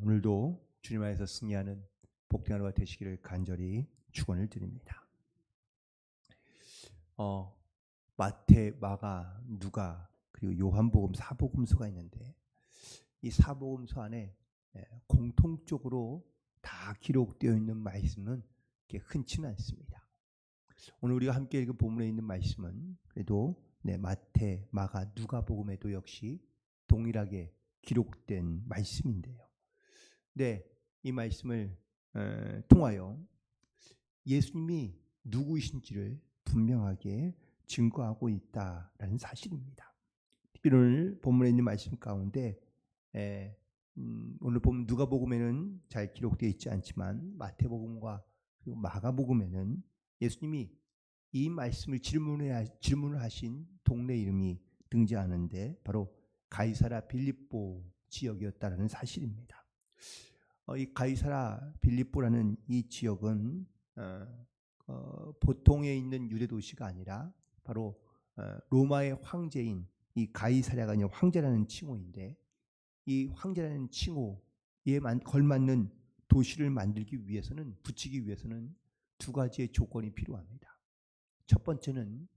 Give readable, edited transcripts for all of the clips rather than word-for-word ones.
오늘도 주님 안에서 승리하는 복된 하루가 되시기를 간절히 축원을 드립니다. 마태, 마가, 누가 그리고 요한복음 사복음서가 있는데 이 사복음서 안에 공통적으로 다 기록되어 있는 말씀은 그렇게 흔치는 않습니다. 오늘 우리가 함께 읽은 본문에 있는 말씀은 그래도 마태, 마가, 누가복음에도 역시 동일하게 기록된 말씀인데요. 이 말씀을 통하여 예수님이 누구이신지를 분명하게 증거하고 있다라는 사실입니다. 오늘 본문에 있는 말씀 가운데 오늘 보면 누가복음에는 잘 기록되어 있지 않지만 마태복음과 그리고 마가복음에는 예수님이 이 말씀을 질문을 하신 동네 이름이 등장하는데 바로 가이사랴 빌립보 지역이었다라는 사실입니다. 이 가이사랴 빌립보라는 이 지역은 보통에 있는 유대 도시가 아니라 바로 로마의 황제인 이 가이사랴가 아니라 황제라는 칭호인데 이 황제라는 칭호에 걸맞는 도시를 만들기 위해서는 붙이기 위해서는 두 가지의 조건이 필요합니다. 첫 번째는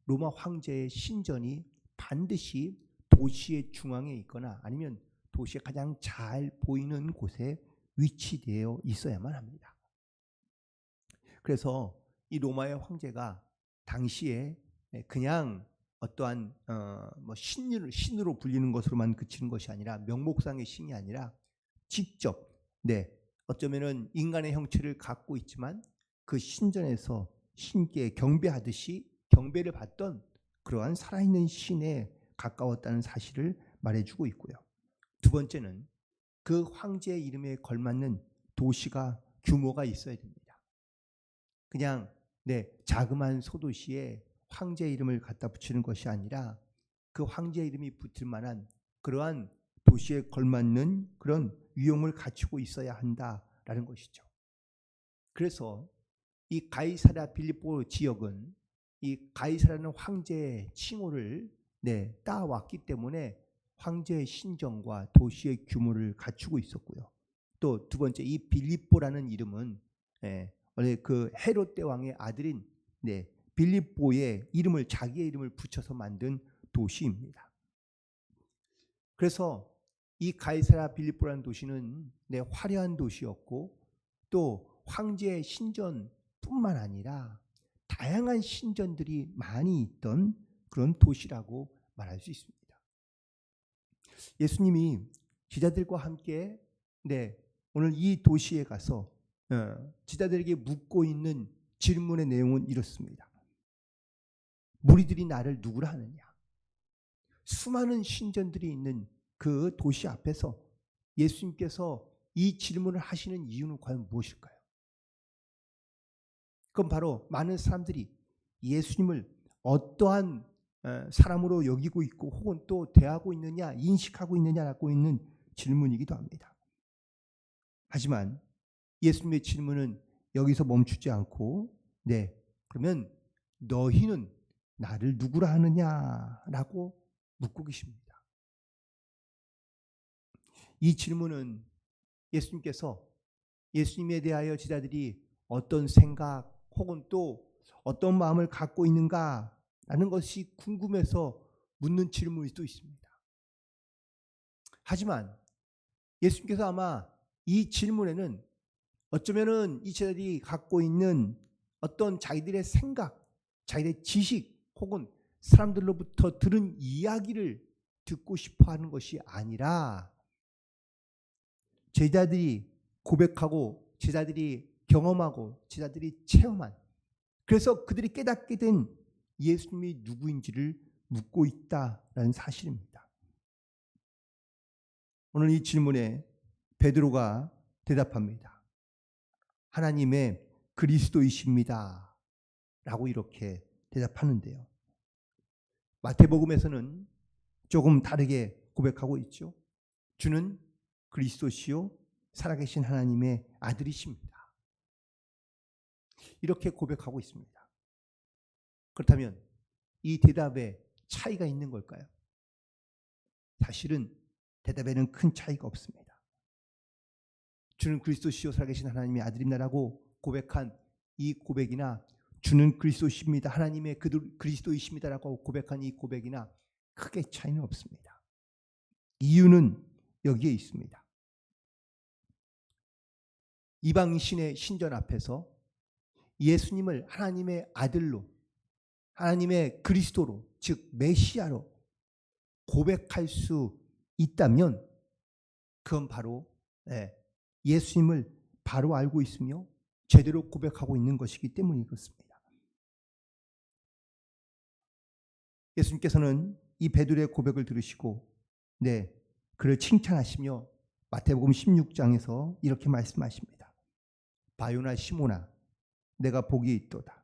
로마 황제의 신전이 반드시 도시의 중앙에 있거나 아니면 도시의 가장 잘 보이는 곳에 위치되어 있어야만 합니다. 그래서 이 로마의 황제가 당시에 그냥 어떠한 신으로 불리는 것으로만 그치는 것이 아니라 명목상의 신이 아니라 직접 어쩌면은 인간의 형체를 갖고 있지만 그 신전에서 신께 경배하듯이 경배를 받던 그러한 살아있는 신에 가까웠다는 사실을 말해주고 있고요. 두 번째는 그 황제의 이름에 걸맞는 도시가 규모가 있어야 됩니다. 그냥 자그마한 소도시에 황제의 이름을 갖다 붙이는 것이 아니라 그 황제의 이름이 붙을 만한 그러한 도시에 걸맞는 그런 위용을 갖추고 있어야 한다라는 것이죠. 그래서 이 가이사랴 빌립보 지역은 이 가이사라는 황제의 칭호를 따왔기 때문에 황제의 신전과 도시의 규모를 갖추고 있었고요. 또 두 번째 이 빌립보라는 이름은 원래 그 헤롯 대왕의 아들인 빌립보의 이름을 자기의 이름을 붙여서 만든 도시입니다. 그래서 이 가이사랴 빌립보라는 도시는 화려한 도시였고 또 황제의 신전뿐만 아니라 다양한 신전들이 많이 있던 그런 도시라고 말할 수 있습니다. 예수님이 제자들과 함께 오늘 이 도시에 가서 제자들에게 묻고 있는 질문의 내용은 이렇습니다. 무리들이 나를 누구라 하느냐? 수많은 신전들이 있는 그 도시 앞에서 예수님께서 이 질문을 하시는 이유는 과연 무엇일까요? 그건 바로 많은 사람들이 예수님을 어떠한 사람으로 여기고 있고 혹은 또 대하고 있느냐, 인식하고 있느냐라고 있는 질문이기도 합니다. 하지만 예수님의 질문은 여기서 멈추지 않고 그러면 너희는 나를 누구라 하느냐라고 묻고 계십니다. 이 질문은 예수님께서 예수님에 대하여 제자들이 어떤 생각 혹은 또 어떤 마음을 갖고 있는가라는 것이 궁금해서 묻는 질문일 수도 있습니다. 하지만 예수님께서 아마 이 질문에는 어쩌면은 이 제자들이 갖고 있는 어떤 자기들의 생각, 자기들의 지식 혹은 사람들로부터 들은 이야기를 듣고 싶어 하는 것이 아니라 제자들이 고백하고 제자들이 경험하고 제자들이 체험한 그래서 그들이 깨닫게 된 예수님이 누구인지를 묻고 있다라는 사실입니다. 오늘 이 질문에 베드로가 대답합니다. 하나님의 그리스도이십니다. 라고 이렇게 대답하는데요. 마태복음에서는 조금 다르게 고백하고 있죠. 주는 그리스도시요 살아계신 하나님의 아들이십니다. 이렇게 고백하고 있습니다. 그렇다면 이 대답에 차이가 있는 걸까요? 사실은 대답에는 큰 차이가 없습니다. 주는 그리스도시요 살아계신 하나님의 아들입니다라고 고백한 이 고백이나 주는 그리스도십니다, 하나님의 그리스도이십니다라고 고백한 이 고백이나 크게 차이는 없습니다. 이유는 여기에 있습니다. 이방신의 신전 앞에서 예수님을 하나님의 아들로, 하나님의 그리스도로, 즉 메시아로 고백할 수 있다면 그건 바로 예수님을 바로 알고 있으며 제대로 고백하고 있는 것이기 때문이 그렇습니다. 예수님께서는 이 베드로의 고백을 들으시고 그를 칭찬하시며 마태복음 16장에서 이렇게 말씀하십니다. 바요나 시몬아, 내가 복이 있도다.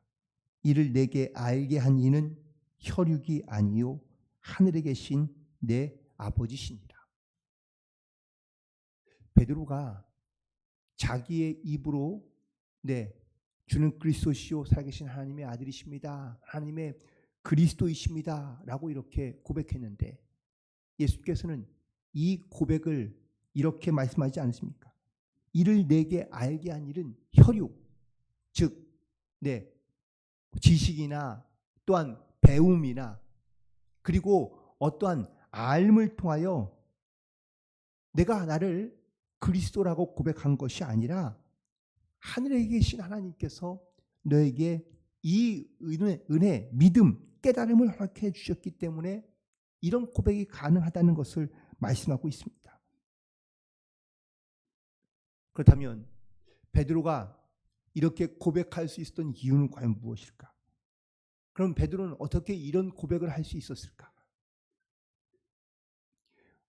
이를 내게 알게 한 이는 혈육이 아니요 하늘에 계신 내 아버지시니라. 베드로가 자기의 입으로 주는 그리스도시요 살아계신 하나님의 아들이십니다, 하나님의 그리스도이십니다 라고 이렇게 고백했는데 예수께서는 이 고백을 이렇게 말씀하지 않습니까? 이를 내게 알게 한 일은 혈육, 즉 지식이나 또한 배움이나 그리고 어떠한 알을 통하여 내가 나를 그리스도라고 고백한 것이 아니라 하늘에 계신 하나님께서 너에게 이 은혜, 믿음, 깨달음을 허락해 주셨기 때문에 이런 고백이 가능하다는 것을 말씀하고 있습니다. 그렇다면 베드로가 이렇게 고백할 수 있었던 이유는 과연 무엇일까? 그럼 베드로는 어떻게 이런 고백을 할 수 있었을까?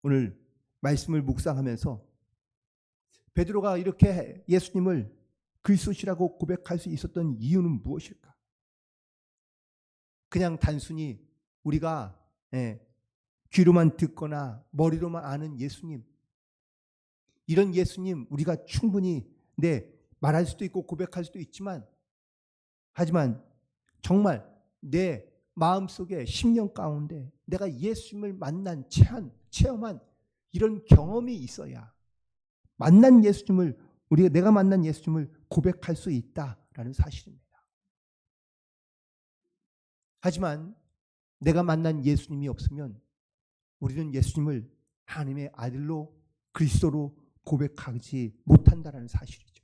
오늘 말씀을 묵상하면서 베드로가 이렇게 예수님을 그리스도시라고 고백할 수 있었던 이유는 무엇일까? 그냥 단순히 우리가 귀로만 듣거나 머리로만 아는 예수님, 이런 예수님 우리가 충분히 말할 수도 있고 고백할 수도 있지만, 하지만 정말 내 마음속에 10년 가운데 내가 예수님을 만난 체험한 이런 경험이 있어야 만난 예수님을, 내가 만난 예수님을 고백할 수 있다라는 사실입니다. 하지만 내가 만난 예수님이 없으면 우리는 예수님을 하나님의 아들로 그리스도로 고백하지 못한다라는 사실이죠.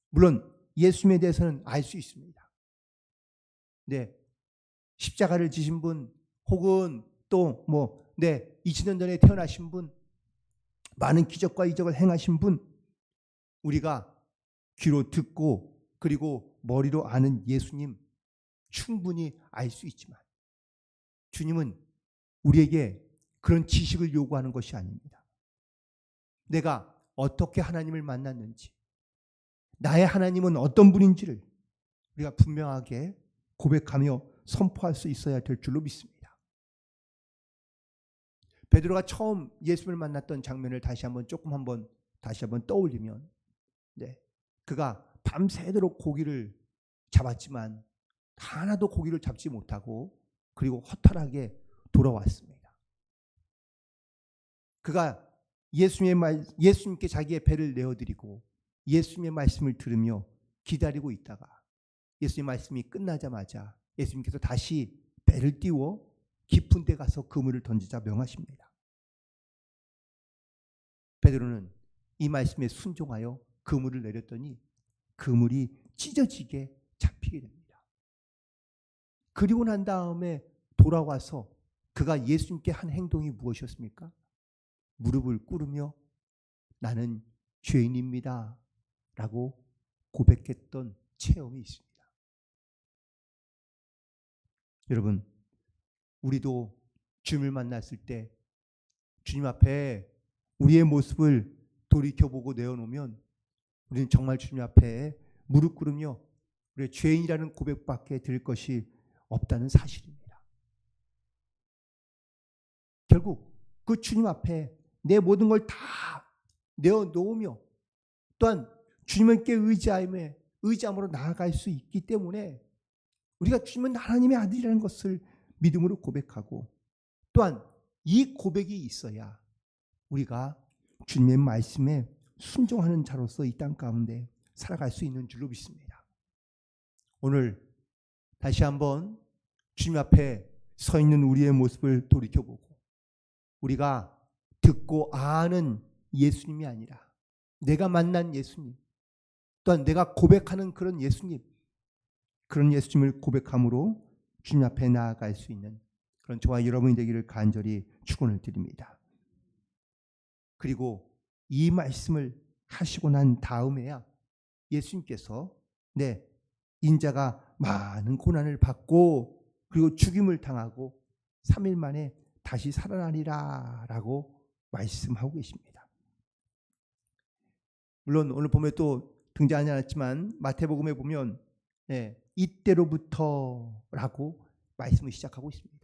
물론 예수님에 대해서는 알 수 있습니다. 십자가를 지신 분, 혹은 또 2000년 전에 태어나신 분, 많은 기적과 이적을 행하신 분, 우리가 귀로 듣고 그리고 머리로 아는 예수님 충분히 알 수 있지만 주님은 우리에게 그런 지식을 요구하는 것이 아닙니다. 내가 어떻게 하나님을 만났는지, 나의 하나님은 어떤 분인지를 우리가 분명하게 고백하며 선포할 수 있어야 될 줄로 믿습니다. 베드로가 처음 예수를 만났던 장면을 다시 한번 떠올리면 그가 밤새도록 고기를 잡았지만 하나도 고기를 잡지 못하고 그리고 허탈하게 돌아왔습니다. 그가 예수님께 자기의 배를 내어드리고 예수님의 말씀을 들으며 기다리고 있다가 예수님의 말씀이 끝나자마자 예수님께서 다시 배를 띄워 깊은 데 가서 그물을 던지자 명하십니다. 베드로는 이 말씀에 순종하여 그물을 내렸더니 그물이 찢어지게 잡히게 됩니다. 그리고 난 다음에 돌아와서 그가 예수님께 한 행동이 무엇이었습니까? 무릎을 꿇으며 나는 죄인입니다 라고 고백했던 체험이 있습니다. 여러분, 우리도 주님을 만났을 때 주님 앞에 우리의 모습을 돌이켜보고 내어놓으면 우리는 정말 주님 앞에 무릎 꿇으며 우리의 죄인이라는 고백밖에 드릴 것이 없다는 사실입니다. 결국 그 주님 앞에 내 모든 걸 다 내어놓으며 또한 주님께 의지함으로 나아갈 수 있기 때문에 우리가 주님은 하나님의 아들이라는 것을 믿음으로 고백하고, 또한 이 고백이 있어야 우리가 주님의 말씀에 순종하는 자로서 이 땅 가운데 살아갈 수 있는 줄로 믿습니다. 오늘 다시 한번 주님 앞에 서 있는 우리의 모습을 돌이켜보고 우리가 듣고 아는 예수님이 아니라 내가 만난 예수님, 또한 내가 고백하는 그런 예수님, 그런 예수님을 고백함으로 주님 앞에 나아갈 수 있는 그런 저와 여러분이 되기를 간절히 축원을 드립니다. 그리고 이 말씀을 하시고 난 다음에야 예수님께서 인자가 많은 고난을 받고 그리고 죽임을 당하고 3일 만에 다시 살아나리라 라고 말씀하고 계십니다. 물론 오늘 보면 또 등장하지 않았지만 마태복음에 보면 이때로부터 라고 말씀을 시작하고 있습니다.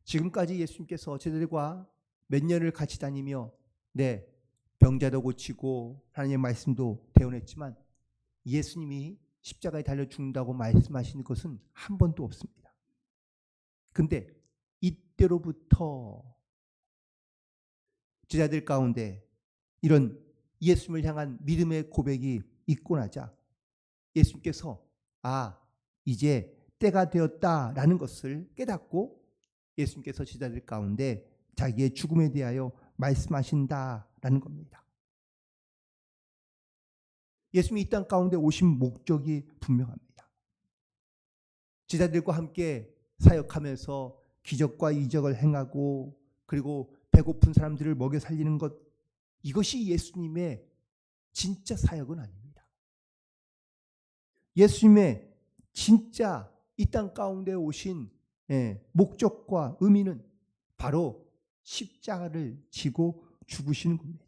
지금까지 예수님께서 제자들과 몇 년을 같이 다니며 병자도 고치고 하나님의 말씀도 대언했지만 예수님이 십자가에 달려 죽는다고 말씀하시는 것은 한 번도 없습니다. 근데 이때로부터 제자들 가운데 이런 예수님을 향한 믿음의 고백이 있고 나자 예수님께서 이제 때가 되었다라는 것을 깨닫고 예수님께서 제자들 가운데 자기의 죽음에 대하여 말씀하신다라는 겁니다. 예수님이 이 땅 가운데 오신 목적이 분명합니다. 제자들과 함께 사역하면서 기적과 이적을 행하고 그리고 배고픈 사람들을 먹여 살리는 것, 이것이 예수님의 진짜 사역은 아닙니다. 예수님의 진짜 이 땅 가운데 오신 목적과 의미는 바로 십자가를 지고 죽으시는 겁니다.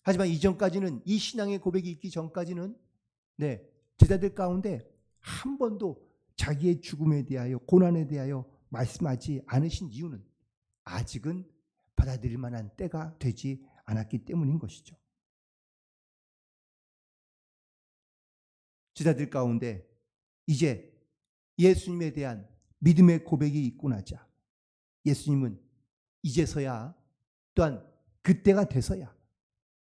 하지만 이전까지는, 이 신앙의 고백이 있기 전까지는 제자들 가운데 한 번도 자기의 죽음에 대하여, 고난에 대하여 말씀하지 않으신 이유는 아직은 받아들일 만한 때가 되지 않았기 때문인 것이죠. 제자들 가운데 이제 예수님에 대한 믿음의 고백이 있고 나자 예수님은 이제서야, 또한 그때가 돼서야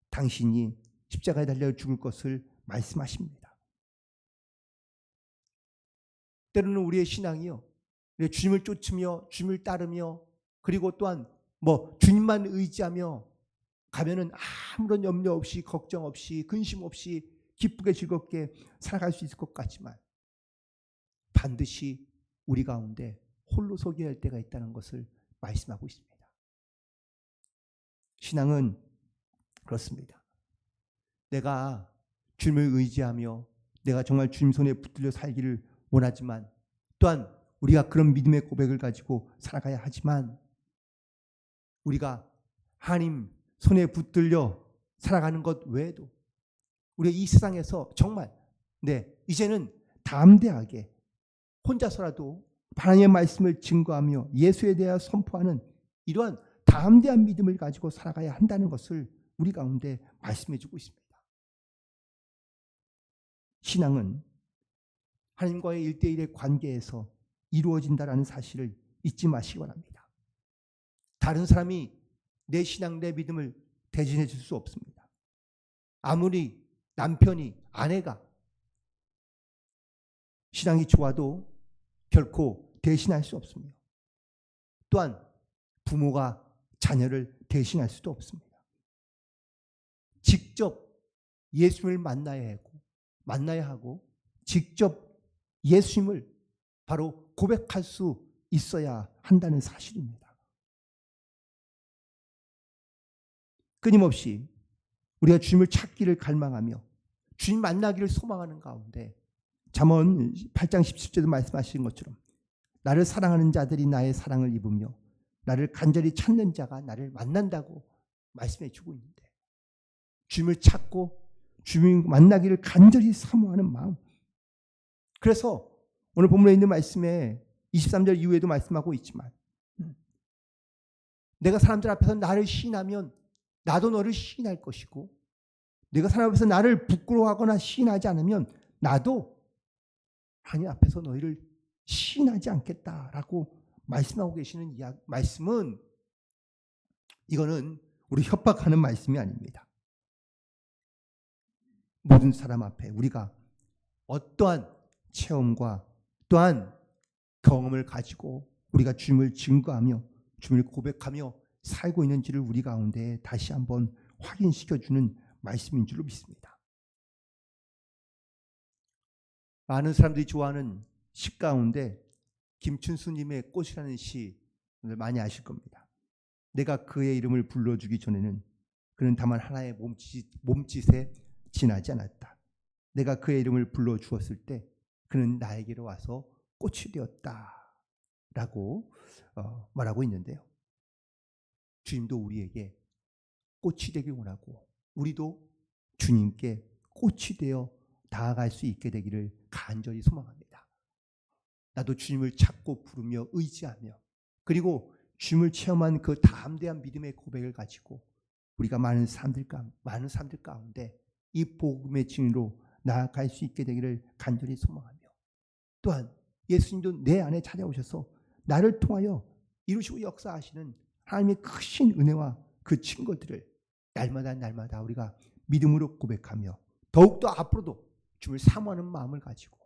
당신이 십자가에 달려 죽을 것을 말씀하십니다. 때로는 우리의 신앙이요, 주님을 쫓으며 주님을 따르며 그리고 또한 주님만 의지하며 가면은 아무런 염려 없이, 걱정 없이, 근심 없이 기쁘게 즐겁게 살아갈 수 있을 것 같지만 반드시 우리 가운데 홀로 서게 할 때가 있다는 것을 말씀하고 있습니다. 신앙은 그렇습니다. 내가 주님을 의지하며 내가 정말 주님 손에 붙들려 살기를 원하지만, 또한 우리가 그런 믿음의 고백을 가지고 살아가야 하지만, 우리가 하나님 손에 붙들려 살아가는 것 외에도 우리가 이 세상에서 정말 이제는 담대하게 혼자서라도 하나님의 말씀을 증거하며 예수에 대하여 선포하는 이러한 담대한 믿음을 가지고 살아가야 한다는 것을 우리 가운데 말씀해 주고 있습니다. 신앙은 하나님과의 1대1의 관계에서 이루어진다는 사실을 잊지 마시기 바랍니다. 다른 사람이 내 신앙, 내 믿음을 대신해 줄 수 없습니다. 아무리 남편이, 아내가 신앙이 좋아도 결코 대신할 수 없습니다. 또한 부모가 자녀를 대신할 수도 없습니다. 직접 예수님을 만나야 하고 직접 예수님을 바로 고백할 수 있어야 한다는 사실입니다. 끊임없이 우리가 주님을 찾기를 갈망하며 주님 만나기를 소망하는 가운데 잠언 8장 17절에도 말씀하신 것처럼 나를 사랑하는 자들이 나의 사랑을 입으며 나를 간절히 찾는 자가 나를 만난다고 말씀해 주고 있는데, 주님을 찾고 주님 만나기를 간절히 사모하는 마음. 그래서 오늘 본문에 있는 말씀에 23절 이후에도 말씀하고 있지만, 내가 사람들 앞에서 나를 시인하면 나도 너를 시인할 것이고, 내가 사람 앞에서 나를 부끄러워하거나 시인하지 않으면 나도 하나님 앞에서 너희를 시인하지 않겠다라고 말씀하고 계시는 말씀은 이거는 우리 협박하는 말씀이 아닙니다. 모든 사람 앞에 우리가 어떠한 체험과 또한 경험을 가지고 우리가 주님을 증거하며 주님을 고백하며 살고 있는지를 우리 가운데 다시 한번 확인시켜주는 말씀인 줄로 믿습니다. 많은 사람들이 좋아하는 시 가운데 김춘수님의 꽃이라는 시 많이 아실 겁니다. 내가 그의 이름을 불러주기 전에는 그는 다만 하나의 몸짓에 지나지 않았다. 내가 그의 이름을 불러주었을 때 그는 나에게로 와서 꽃이 되었다 라고 말하고 있는데요. 주님도 우리에게 꽃이 되길 원하고 우리도 주님께 꽃이 되어 나아갈 수 있게 되기를 간절히 소망합니다. 나도 주님을 찾고 부르며 의지하며 그리고 주님을 체험한 그 담대한 믿음의 고백을 가지고 우리가 많은 사람들 가운데 이 복음의 증인으로 나아갈 수 있게 되기를 간절히 소망하며 또한 예수님도 내 안에 찾아오셔서 나를 통하여 이루시고 역사하시는 하나님의 크신 은혜와 그 증거들을 날마다 우리가 믿음으로 고백하며 더욱더 앞으로도 주님을 사모하는 마음을 가지고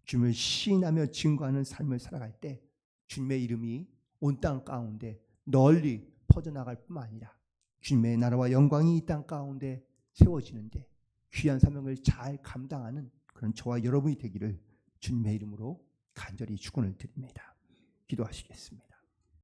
주님을 시인하며 증거하는 삶을 살아갈 때 주님의 이름이 온 땅 가운데 널리 퍼져나갈 뿐만 아니라 주님의 나라와 영광이 이 땅 가운데 세워지는데 귀한 사명을 잘 감당하는 그런 저와 여러분이 되기를 주님의 이름으로 간절히 축원을 드립니다. 기도하시겠습니다.